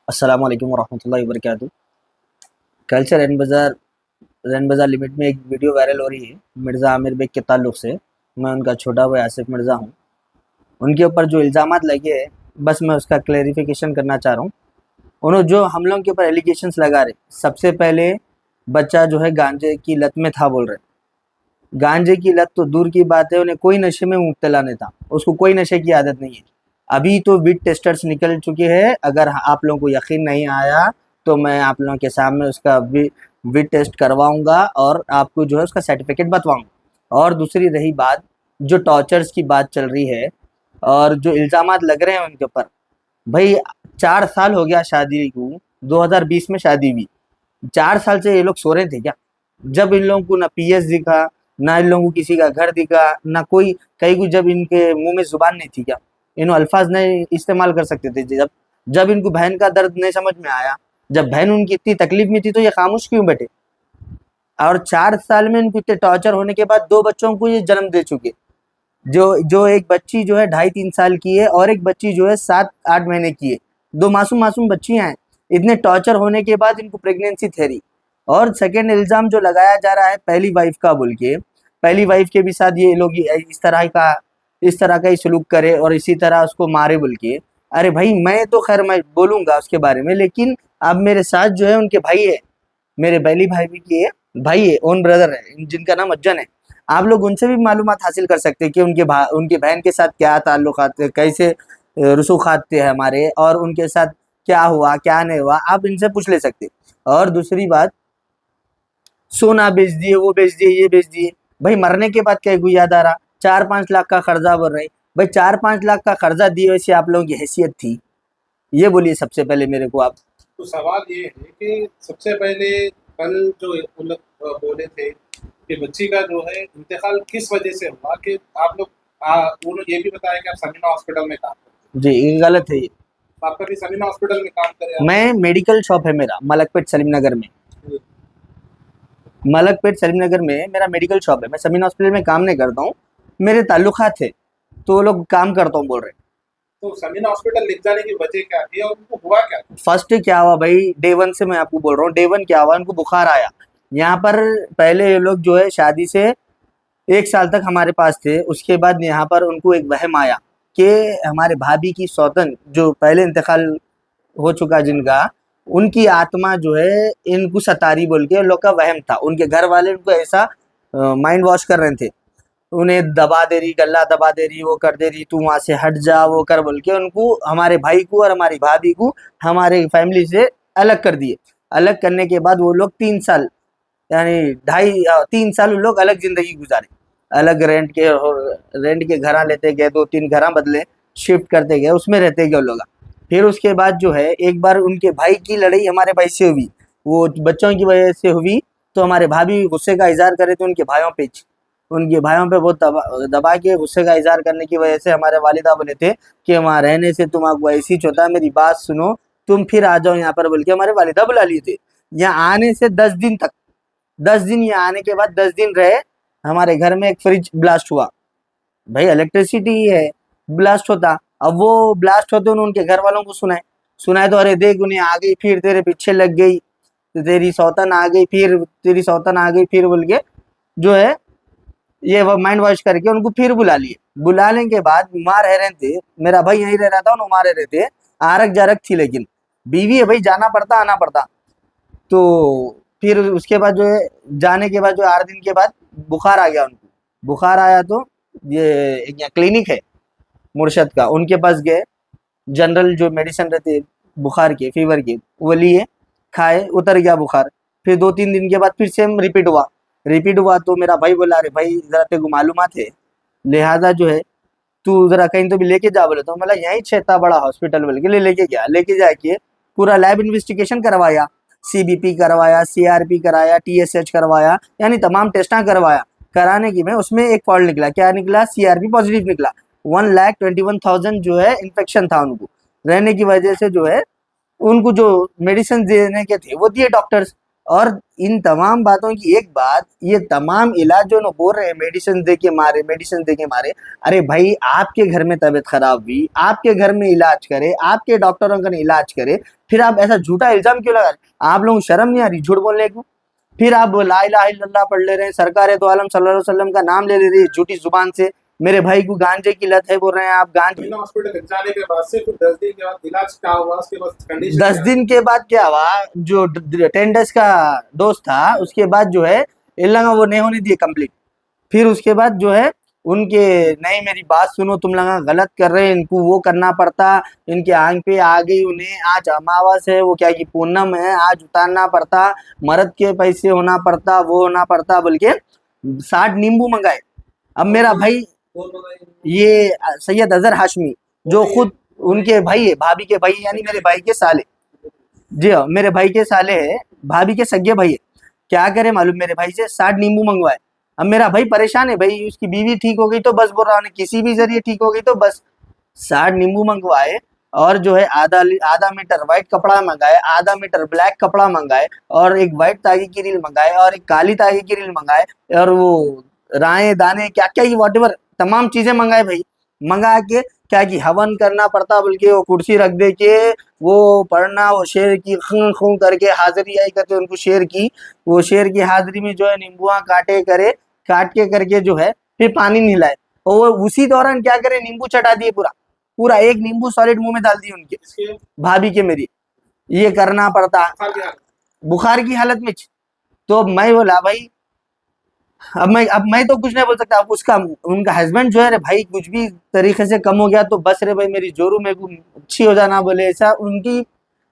अस्सलाम वालेकुम वरहमतुल्लाहि वबरकातुहू। कल से रैन बाज़ार लिमिट में एक वीडियो वायरल हो रही है मिर्ज़ा आमिर बेग के ताल्लुक़ से। मैं उनका छोटा भाई आसिफ मिर्ज़ा हूँ। उनके ऊपर जो इल्ज़ामात लगे हैं, बस मैं उसका क्लैरिफ़िकेशन करना चाह रहा हूँ। उन्होंने जो हम लोगों के ऊपर एलिगेशंस लगा रहे, सबसे पहले बच्चा जो है गांजे की लत में था बोल रहे। गांजे की लत तो दूर की बात है, उन्हें कोई नशे में मुब्तला नहीं था, उसको कोई नशे की आदत नहीं है। अभी तो वीड टेस्टर्स निकल चुके हैं, अगर आप लोगों को यकीन नहीं आया तो मैं आप लोगों के सामने उसका वीड टेस्ट करवाऊंगा और आपको जो है उसका सर्टिफिकेट बतवाऊंगा। और दूसरी रही बात, जो टॉर्चर्स की बात चल रही है और जो इल्ज़ामात लग रहे हैं उनके ऊपर, भाई 4 साल हो गया शादी को, 2020 में शादी हुई। 4 साल से ये लोग सो रहे थे क्या? जब इन लोगों को ना पीएस दिखा, ना इन लोगों को किसी का घर दिखा, ना कोई कहीं को, जब इनके मुंह में जुबान नहीं थी क्या? इन अल्फाज नहीं इस्तेमाल कर सकते थे? जब जब इनको बहन का दर्द नहीं समझ में आया, जब बहन उनकी इतनी तकलीफ में थी, तो ये खामोश क्यों बैठे? और 4 साल में इनको इतने टॉर्चर होने के बाद 2 बच्चों को ये जन्म दे चुके। जो जो एक बच्ची जो है 2.5-3 साल की है और एक बच्ची जो है 7-8 महीने की है। दो मासूम मासूम बच्चियां हैं। इतने टॉर्चर होने के बाद इनको प्रेगनेंसी ठहरी। और सेकेंड इल्ज़ाम जो लगाया जा रहा है पहली वाइफ का बोल के, पहली वाइफ के भी साथ ये लोग इस तरह का ही सलूक करे और इसी तरह उसको मारे बोल के। अरे भाई, मैं तो खैर मैं बोलूंगा उसके बारे में, लेकिन अब मेरे साथ जो है उनके भाई है, मेरे पहली भाई भी की है, भाई है, ओन ब्रदर है, जिनका नाम अज्जन है। आप लोग उनसे भी मालूमात हासिल कर सकते हैं कि उनकी बहन के साथ क्या ताल्लुकात थे, कैसे रसूखात थे हमारे, और उनके साथ क्या हुआ क्या नहीं हुआ, आप इनसे पूछ ले सकते। और दूसरी बात, सोना बेच दिए, वो बेच दिए, ये बेच दिए। भाई मरने के बाद क्या को याद आ रहा? 4-5 लाख का कर्जा भर रहे। भाई 4-5 लाख का कर्जा दिए वैसे आप लोगों की हैसियत थी? ये बोलिए सबसे पहले मेरे को आप। तो सवाल ये है कि सबसे पहले कल जो वो लोग बोले थे कि बच्ची का जो है इंतकाल किस वजह से हुआ, कि आप लोग वो लोग ये भी बताया कि आप समीना हॉस्पिटल में काम करते जी, ये गलत है ये। हो। आप कभी समीना हॉस्पिटल में काम करें आप? मैं मेडिकल शॉप है मेरा मलकपेट सलीम नगर में। मलकपेट सलीम नगर में मेरा मेडिकल शॉप है। मैं समीन हॉस्पिटल में काम नहीं करता हूँ, मेरे ताल्लुकात थे तो वो लोग काम करता हूँ बोल रहे। तो समीना हॉस्पिटल लिख जाने की वजह क्या थी और उनको हुआ क्या? फर्स्ट क्या हुआ भाई, डे वन से मैं आपको बोल रहा हूँ, डे वन क्या हुआ, उनको बुखार आया। यहाँ पर पहले ये लोग जो है शादी से 1 साल तक हमारे पास थे, उसके बाद यहाँ पर उनको एक वहम आया कि हमारे भाभी की सौतन जो पहले इंतकाल हो चुका जिनका, उनकी आत्मा जो है इनको सतारी बोल के लोग का वहम था। उनके घर वाले उनको ऐसा माइंड वॉश कर रहे थे, उन्हें दबा दे रही, गला दबा दे रही, वो कर दे रही, तू वहाँ से हट जा, वो कर बोल के उनको, हमारे भाई को और हमारी भाभी को हमारे फैमिली से अलग कर दिए। अलग करने के बाद वो लोग 3 साल, यानी 3 साल उन लोग अलग जिंदगी गुजारे। अलग रेंट के घर लेते गए, 2-3 घर बदले, शिफ्ट करते गए, उसमें रहते गए वो लोग। फिर उसके बाद जो है एक बार उनके भाई की लड़ाई हमारे भाई से हुई, वो बच्चों की वजह से हुई। तो हमारे भाभी गुस्से का इजहार करे थे उनके भाइयों पे बहुत दबा के गुस्से का इजहार करने की वजह से हमारे वालिदा बोले थे कि वहाँ रहने से तुम्हारा ऐसी चौथा है, मेरी बात सुनो, तुम फिर आ जाओ यहाँ पर बोल के हमारे वालिदा बुला लिए थे। यहाँ आने से 10 दिन तक, 10 दिन यहाँ आने के बाद 10 दिन रहे। हमारे घर में एक फ्रिज ब्लास्ट हुआ। भाई इलेक्ट्रिसिटी ही है, ब्लास्ट होता। अब वो ब्लास्ट होते उन्होंने उनके घर वालों को सुनाए। सुनाए तो अरे देख उन्हें आ गई, फिर तेरे पीछे लग गई, तो तेरी सौतन आ गई, फिर तेरी सौतन आ गई, फिर बोल के जो है ये वो माइंड वॉश करके उनको फिर बुला लिए। बुलाने के बाद वहाँ रह रहे थे, मेरा भाई यहीं रह रहा था, वहाँ रह रहे थे। आरक जारक थी, लेकिन बीवी है भाई, जाना पड़ता आना पड़ता। तो फिर उसके बाद जो है, जाने के बाद जो 8 दिन के बाद बुखार आ गया उनको। बुखार आया तो ये एक यहाँ क्लिनिक है मुर्शद का, उनके पास गए। जनरल जो मेडिसिन रहती है बुखार के, फीवर के, वो लिए, खाए, उतर गया बुखार। फिर 2-3 दिन के बाद फिर सेम रिपीट हुआ तो मेरा भाई बोला अरे भाई जरा तेरे को मालूमात है, लिहाजा जो है तू जरा कहीं तो भी लेके जा बोले। तो मतलब यही छेता बड़ा हॉस्पिटल बोल के लेके गया। लेके जाके पूरा लैब इन्वेस्टिगेशन करवाया, सीबीपी करवाया, सीआरपी कराया, टीएसएच करवाया, यानी तमाम टेस्टा करवाया। कराने की में उसमें एक फॉल्ट निकला। क्या निकला? सीआरपी पॉजिटिव निकला। 1,21,000 जो है इन्फेक्शन था उनको, रहने की वजह से जो है उनको जो मेडिसिन देने के थे वो दिए डॉक्टर्स। और इन तमाम बातों की एक बात, ये तमाम इलाज जो ना बोल रहे हैं मेडिसिन दे के मारे, मेडिसिन दे के मारे, अरे भाई आपके घर में तबीयत खराब हुई, आपके घर में इलाज करे, आपके डॉक्टरों का इलाज करे, फिर आप ऐसा झूठा इल्जाम क्यों लगा रहे? आप लोगों को शर्म नहीं आ रही झूठ बोलने को? फिर आप ला इलाहा इल्लल्लाह पढ़ ले रहे हैं, सरकार तो आलम सल्लल्लाहु अलैहि वसल्लम का नाम ले रही है झूठी जुबान से, मेरे भाई को गांजे की लत है बोल रहे हैं आप गांजे। समीना हॉस्पिटल जाने के बाद से फिर 10 दिन के बाद इलाज क्या हुआ, उसके बाद कंडीशन 10 दिन के बाद क्या हुआ, जो 10 डेज का डोज था उसके बाद जो है इन लोगों वो नहीं होने दिए कंप्लीट। फिर उसके बाद जो है उनके, नहीं मेरी बात सुनो, तुम लोग गलत कर रहे हैं, इनको वो करना पड़ता, इनके आंख पे आ गई उन्हें, आज अमावस है, वो क्या कि पूनम है, आज उतारना पड़ता, मर्द के पैसे होना पड़ता, वो होना पड़ता बोल के 60 नींबू मंगाए। अब मेरा भाई ये सैयद अजहर हाशमी जो खुद उनके भाई है, भाभी के भाई यानी मेरे भाई के साले, जी हाँ मेरे भाई के साले है, भाभी के सगे भाई है, क्या करे मालूम, मेरे भाई से 60 नींबू मंगवाए। अब मेरा भाई परेशान है भाई, उसकी बीवी ठीक हो गई तो बस, बोल रहा हूँ किसी भी जरिए ठीक हो गई तो बस। 60 नींबू मंगवाए और जो है आधा आधा मीटर व्हाइट कपड़ा मंगाए, आधा मीटर ब्लैक कपड़ा मंगाए, और एक व्हाइट तागे की रील मंगाए, और एक काली तागे की रील मंगाए, और वो राय दाने क्या क्या वॉट एवर तमाम चीजें मंगाए भाई। मंगा के क्या कि हवन करना पड़ता, बल्कि वो कुर्सी रख दे के वो पढ़ना, वो शेर की खूं खूं करके हाजिरी आई करके उनको शेर की, वो शेर की हाजिरी में जो है नींबुआ काटे करे, काट के करके जो है फिर पानी नहलाए, और वो उसी दौरान क्या करे नींबू चटा दिए, पूरा पूरा एक नींबू सॉलिड मुंह में डाल दिए उनके, इसके भाभी के मेरी। ये करना पड़ता बुखार क्या बुखार की हालत में। तो मैं बोला भाई, अब मैं तो कुछ नहीं बोल सकता, अब उसका उनका हस्बैंड जो है रे भाई कुछ भी तरीके से कम हो गया तो बस रे भाई मेरी जोरू मेरे को अच्छी हो जाना बोले, ऐसा उनकी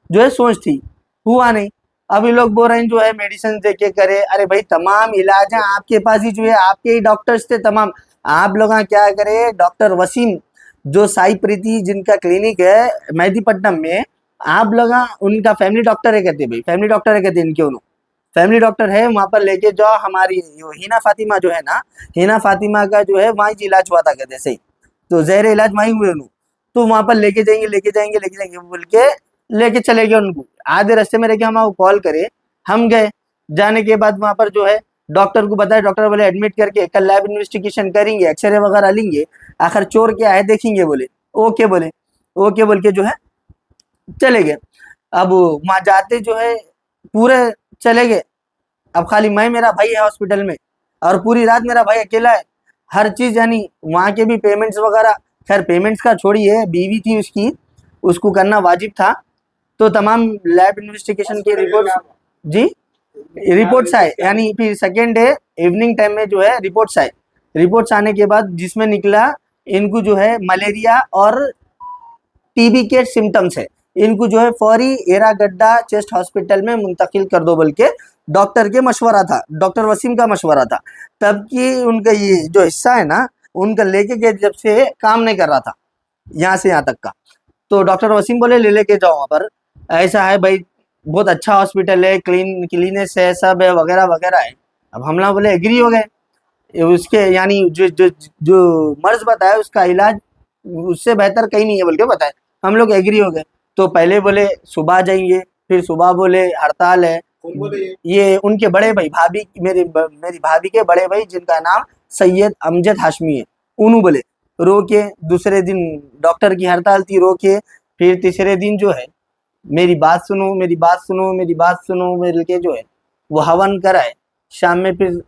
जो है सोच थी, हुआ नहीं। अभी लोग बोल रहे हैं जो है मेडिसिन दे के करे, अरे भाई तमाम इलाज है आपके पास ही, जो है आपके ही डॉक्टर्स थे तमाम। आप लोग क्या करे, डॉक्टर वसीम जो साई प्रीति जिनका क्लिनिक है मेहदीपट्टनम में, आप लोग उनका फैमिली डॉक्टर है कहते, भाई फैमिली डॉक्टर है कहते इनके, उन्होंने फैमिली डॉक्टर है, वहां पर लेके जाओ, हमारी हिना फातिमा जो है ना, हिना फातिमा का जो है वहीं इलाज हुआ था कहते सही, तो जहर इलाज वहीं हुए उन्होंने, तो वहां पर लेके जाएंगे लेके जाएंगे लेके जाएंगे बोल के लेके चले गए उनको, आधे रास्ते में लेके हम कॉल करे, हम गए, जाने के बाद वहां पर जो है डॉक्टर को बताया, डॉक्टर बोले एडमिट करके कल लैब इन्वेस्टिगेशन करेंगे, एक्सरे वगैरह लेंगे, आखिर चोर क्या है देखेंगे बोले, ओके बोले, ओके बोल के जो है चले गए। अब वहां जाते जो है पूरे चले गए, अब खाली मैं मेरा भाई है हॉस्पिटल में, और पूरी रात मेरा भाई अकेला है, हर चीज यानी वहाँ के भी पेमेंट्स वगैरह, खैर पेमेंट्स का छोड़िए, बीवी थी उसकी, उसको करना वाजिब था, तो तमाम लैब इन्वेस्टिगेशन के रिपोर्ट्स, जी रिपोर्ट्स आए, यानी फिर सेकेंड डे इवनिंग टाइम में जो है रिपोर्ट्स आए, रिपोर्ट्स आने के बाद जिसमें निकला इनको जो है मलेरिया और टीबी के सिम्टम्स है, इनको जो है फौरी एरागड्डा चेस्ट हॉस्पिटल में मुंतकिल कर दो बोल के डॉक्टर के मशवरा था, डॉक्टर वसीम का मशवरा था, तब कि उनका ये जो हिस्सा है ना उनका लेके गए जब से काम नहीं कर रहा था यहाँ से यहाँ तक का, तो डॉक्टर वसीम बोले ले लेके जाओ वहाँ पर, ऐसा है भाई बहुत अच्छा हॉस्पिटल है, क्लीनेस है, सब है वगैरह वगैरह है। अब हम लोग बोले एग्री हो गए, उसके यानी जो जो जो मर्ज बताया उसका इलाज उससे बेहतर कहीं नहीं है बोल के बताए, हम लोग एग्री हो गए। तो पहले बोले सुबह जाएंगे, फिर सुबह बोले हड़ताल है, कौन बोले ये उनके बड़े भाई, भाभी मेरी भाभी के बड़े भाई जिनका नाम सैयद अमजद हाशमी है, उन्होंने बोले रोके, दूसरे दिन डॉक्टर की हड़ताल थी रोके, फिर तीसरे दिन जो है मेरी बात सुनो मेरी बात सुनो मेरी बात सुनो मेरे के जो है वो हवन कराए, शाम में फिर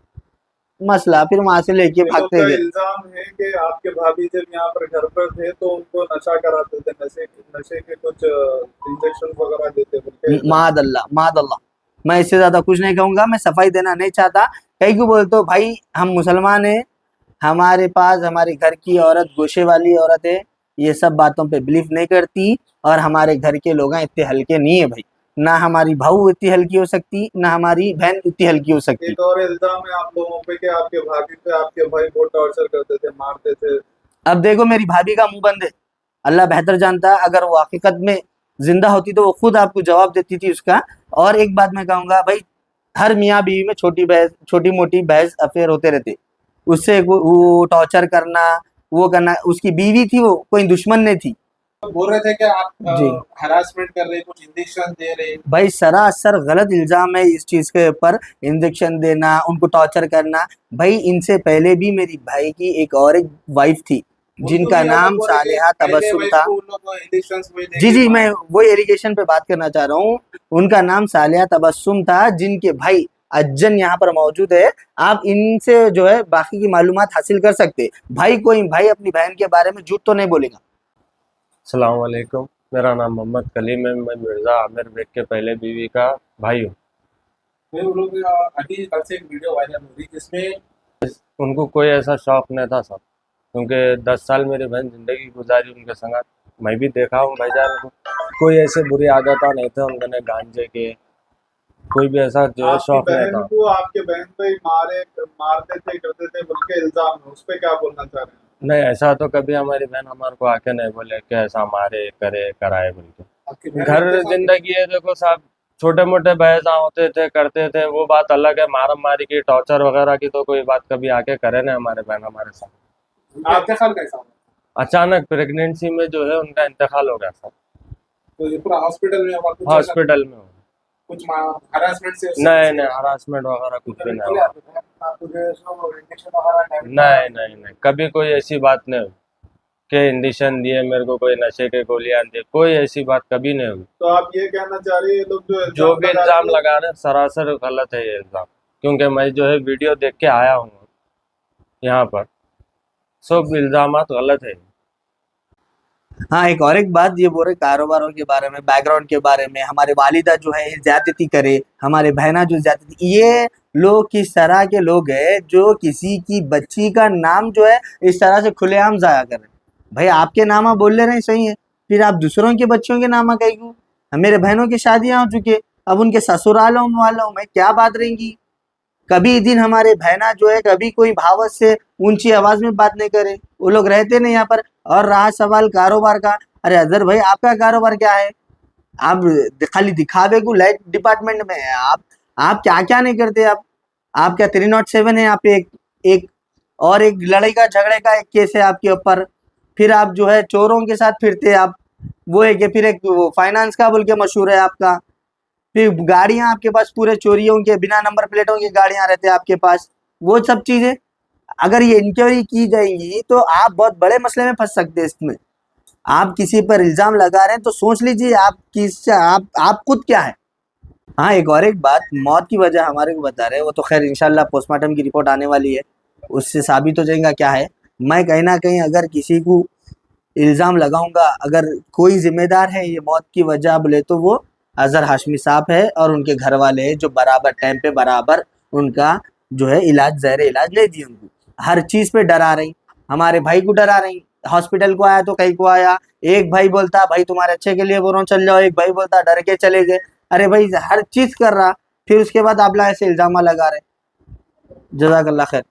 मसला, फिर वहां से लेके इन लोग भागते का गए। इल्जाम है कि आपके भाभी जब यहाँ पर घर पर थे तो उनको नशा कराते थे, नशे के कुछ इंजेक्शन वगैरह देते थे। मादल्ला, मैं इससे ज्यादा कुछ नहीं कहूंगा, मैं सफाई देना नहीं चाहता, कहीं क्यों बोलते हो भाई, हम मुसलमान हैं, हमारे पास हमारे घर की औरत गोशे वाली औरत है, ये सब बातों पे बिलीव नहीं करती, और हमारे घर के लोग इतने हल्के नहीं है भाई, ना हमारी बहू इतनी हल्की हो सकती, ना हमारी बहन इतनी हल्की हो सकती। एक और इल्जाम है आप लोगों पे कि आपके भाभी पे आपके भाई बहुत टॉर्चर करते थे, मारते थे। अब देखो मेरी भाभी का मुंह बंद है, अल्लाह बेहतर जानता है, अगर वो हकीकत में जिंदा होती तो वो खुद आपको जवाब देती थी उसका। और एक बात मैं कहूंगा भाई, हर मियाँ बीवी में छोटी मोटी बहस अफेयर होते रहते, उससे वो टॉर्चर करना, वो करना, उसकी बीवी थी, वो कोई दुश्मन नहीं थी। तो बोल रहे थे कि आप जी हरासमेंट कर रहे, कुछ इंजेक्शन दे रहे। भाई, सरासर गलत इल्जाम है इस चीज के ऊपर। इंजेक्शन देना, उनको टॉर्चर करना। भाई, इनसे पहले भी मेरी भाई की एक वाइफ थी उनको जिनका भी वो लोग नाम बोल रहे कि सालेहा पहले तबस्सुम वाइफ था। को उन लोग इंजेक्शन हुए जी देके जी, मार। मैं वो एलिगेशन पे बात करना चाह रहा हूँ। उनका नाम सालेहा तबस्सुम था, जिनके भाई अज्जन यहाँ पर मौजूद है। आप इनसे जो है बाकी की मालूमात हासिल कर सकते। भाई, कोई भाई अपनी बहन के बारे में झूठ तो नहीं बोलेगा। अस्सलाम वालेकुम। मेरा नाम मोहम्मद कलीम है। मैं मिर्ज़ा आमिर बेग के पहले बीवी का भाई हूँ। फिर वो लोग अभी कल से एक वीडियो वायरल हो रही जिसमें उनको कोई ऐसा शौक नहीं था सब, क्योंकि 10 साल मेरी बहन ज़िंदगी गुजारी उनके संग। मैं भी देखा हूँ भाईजान को, कोई ऐसे बुरी आदत नहीं थे उनके, न गांजे के, कोई भी ऐसा जो है आपकी शौक नहीं बहन था। को आपके बहन को ही मारते थे करते थे बोल के इल्जाम है, उस पे क्या बोलना चाह रहे हैं? नहीं, ऐसा तो कभी हमारी बहन हमारे को आके नहीं बोले कि ऐसा मारे करे कराए बोल के। आपकी बहन घर उनके साथ जिंदगी है, देखो साहब, छोटे मोटे बहस होते थे करते थे, वो बात अलग है। मारम मारी की, टॉर्चर वगैरह की तो कोई बात कभी आके करे ना हमारे बहन हमारे साथ। उनका इंतकाल कैसा हुआ? अचानक प्रेगनेंसी में जो है उनका इंतकाल हो गया था। तो ये पूरा हॉस्पिटल में हुआ, कुछ ऐसा हॉस्पिटल में हो। कुछ हरासमेंट से नहीं नहीं, हरासमेंट वगैरह कुछ भी नहीं हुआ। नहीं नहीं नहीं, कभी कोई ऐसी बात नहीं हुई कि इंजेक्शन दिए मेरे को, कोई नशे के गोलियां दिए, कोई ऐसी बात कभी नहीं हुई। तो आप ये कहना चाह रहे हैं ये लोग जो भी लगा इल्जाम रहे हैं, लगा रहे हैं सरासर गलत है ये इल्जाम, क्योंकि मैं जो है वीडियो देख के आया हूँ यहाँ पर, सब इल्जामात गलत है। हाँ, एक बात ये बोल रहे कारोबारों के बारे में, बैकग्राउंड के बारे में, हमारे वालिदा जो है ज्यादती करे, हमारे बहना जो ज्यादती, ये लोग किस तरह के लोग हैं जो किसी की बच्ची का नाम जो है इस तरह से खुलेआम जाया कर रहे हैं। भाई, आपके नामा बोल ले रहे हैं सही है, फिर आप दूसरों के बच्चों के नामा कहीं क्यों? मेरे बहनों की शादियां हो चुकी है, अब उनके ससुरालों वालों में क्या बात रहेंगी? कभी दिन हमारे बहना जो है कभी कोई भावत से ऊंची आवाज में बात नहीं करे, वो लोग रहते नहीं यहाँ पर। और रहा सवाल कारोबार का, अरे अजहर भाई, आपका कारोबार क्या है? आप खाली दिखावे को लाइट डिपार्टमेंट में है। आप क्या क्या नहीं करते? आप क्या 307 है? आप एक और एक लड़ाई का झगड़े का एक केस है आपके ऊपर। फिर आप जो है चोरों के साथ फिरते आप, वो है कि फिर एक वो फाइनेंस का बोल के मशहूर है आपका। फिर गाड़ियां आपके पास पूरे चोरियों के, बिना नंबर प्लेटों की गाड़ियां रहते हैं आपके पास। वो सब चीजें अगर ये इंक्वायरी की जाएंगी तो आप बहुत बड़े मसले में फंस सकते हैं इसमें। आप किसी पर इल्जाम लगा रहे हैं तो सोच लीजिए आप खुद क्या है। हाँ, एक बात, मौत की वजह हमारे को बता रहे हैं, वो तो खैर इंशाल्लाह पोस्टमार्टम की रिपोर्ट आने वाली है, उससे साबित हो जाएगा क्या है। मैं कहीं ना कहीं अगर किसी को इल्ज़ाम लगाऊंगा, अगर कोई जिम्मेदार है ये मौत की वजह बोले तो वो अजहर हाशमी साहब है और उनके घर वाले हैं, जो बराबर टाइम पे बराबर उनका जो है इलाज, ज़ाहिर इलाज नहीं दिए उनको। हर चीज़ पे डरा रही, हमारे भाई को डरा रही। हॉस्पिटल को आया तो कहीं को आया, एक भाई बोलता भाई तुम्हारे अच्छे के लिए बोल रहा हूँ चल जाओ, एक भाई बोलता डर के चले गए। अरे भाई, हर चीज़ कर रहा, फिर उसके बाद आप ऐसे इल्ज़ाम लगा रहे। जज़ाकल्लाह खैर।